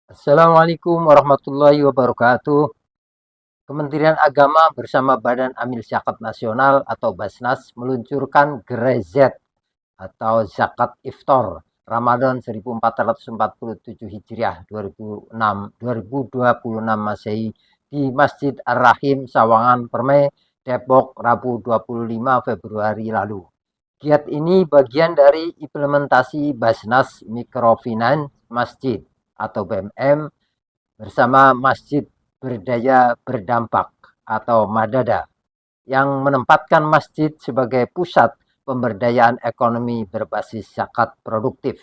Assalamualaikum warahmatullahi wabarakatuh. Kementerian Agama bersama Badan Amil Zakat Nasional atau Basnas meluncurkan Gerai Z atau Zakat Iftar Ramadan 1447 Hijriah 2026 Masehi di Masjid Ar-Rahim Sawangan Permai, Depok, Rabu 25 Februari lalu. Giat ini bagian dari implementasi Basnas Mikrofinance Masjid atau BMM bersama Masjid Berdaya Berdampak atau Madada yang menempatkan masjid sebagai pusat pemberdayaan ekonomi berbasis zakat produktif.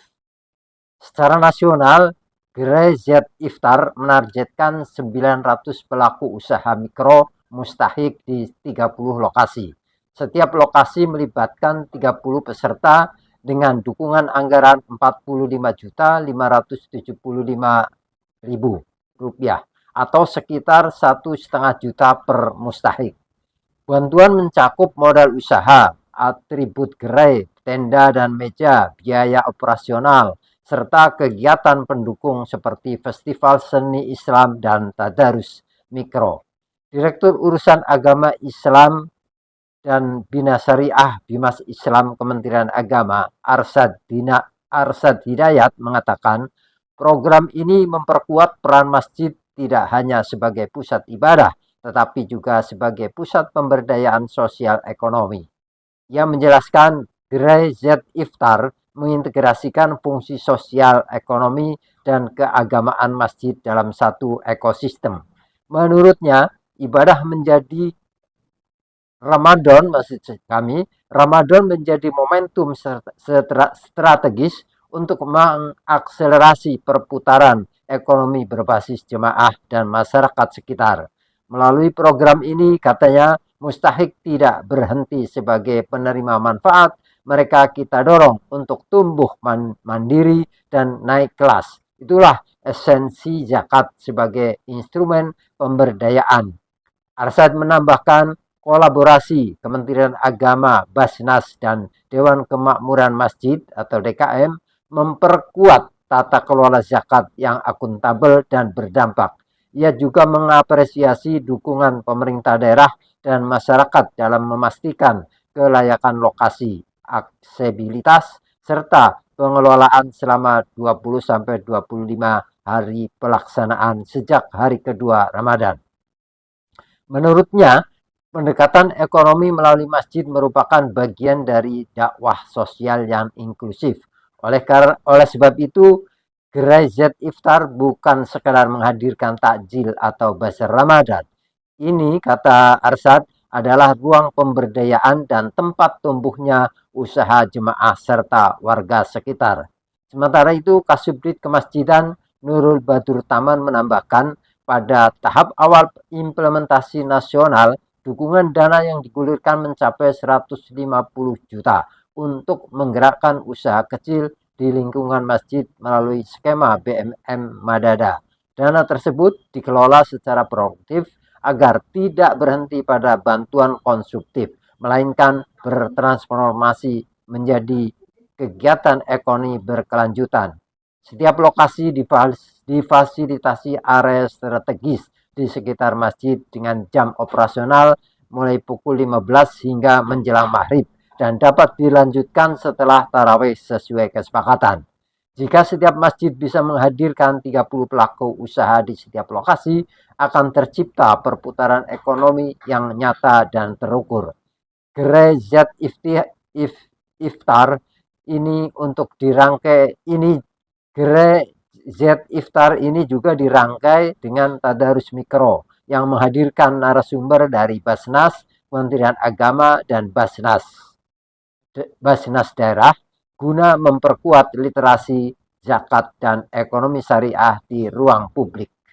Secara nasional, Gerai Z Iftar menargetkan 900 pelaku usaha mikro mustahik di 30 lokasi. Setiap lokasi melibatkan 30 peserta dengan dukungan anggaran 45.575.000 rupiah atau sekitar 1,5 juta per mustahik. Bantuan mencakup modal usaha, atribut gerai, tenda dan meja, biaya operasional, serta kegiatan pendukung seperti festival seni Islam dan tadarus mikro. Direktur Urusan Agama Islam dan Bina Syariah Bimas Islam Kementerian Agama Arsad Hidayat mengatakan program ini memperkuat peran masjid tidak hanya sebagai pusat ibadah tetapi juga sebagai pusat pemberdayaan sosial ekonomi. Ia menjelaskan Gerai Z Iftar mengintegrasikan fungsi sosial ekonomi dan keagamaan masjid dalam satu ekosistem. Menurutnya, ibadah menjadi Ramadan menjadi momentum strategis untuk mengakselerasi perputaran ekonomi berbasis jemaah dan masyarakat sekitar. Melalui program ini, katanya, mustahik tidak berhenti sebagai penerima manfaat, mereka kita dorong untuk tumbuh mandiri dan naik kelas. Itulah esensi zakat sebagai instrumen pemberdayaan. Arsyad menambahkan kolaborasi Kementerian Agama, Basnas, dan Dewan Kemakmuran Masjid atau DKM memperkuat tata kelola zakat yang akuntabel dan berdampak. Ia juga mengapresiasi dukungan pemerintah daerah dan masyarakat dalam memastikan kelayakan lokasi, aksesibilitas, serta pengelolaan selama 20-25 hari pelaksanaan sejak hari kedua Ramadan. Menurutnya, pendekatan ekonomi melalui masjid merupakan bagian dari dakwah sosial yang inklusif. Oleh sebab itu, Gerai Z Iftar bukan sekadar menghadirkan takjil atau bazar Ramadan. Ini, kata Arsyad, adalah ruang pemberdayaan dan tempat tumbuhnya usaha jemaah serta warga sekitar. Sementara itu, Kasubdit Kemasjidan Nurul Badur Taman menambahkan, pada tahap awal implementasi nasional, dukungan dana yang digulirkan mencapai 150 juta untuk menggerakkan usaha kecil di lingkungan masjid melalui skema BMM Madada. Dana tersebut dikelola secara produktif agar tidak berhenti pada bantuan konsumtif, melainkan bertransformasi menjadi kegiatan ekonomi berkelanjutan. Setiap lokasi difasilitasi area strategis di sekitar masjid dengan jam operasional mulai pukul 15 hingga menjelang maghrib dan dapat dilanjutkan setelah tarawih sesuai kesepakatan. Jika setiap masjid bisa menghadirkan 30 pelaku usaha di setiap lokasi, akan tercipta perputaran ekonomi yang nyata dan terukur. Gerai Z Iftar ini untuk dirangkai ini Gerai Z Iftar ini juga dirangkai dengan tadarus mikro yang menghadirkan narasumber dari Basnas, Kementerian Agama, dan Basnas daerah guna memperkuat literasi zakat dan ekonomi syariah di ruang publik.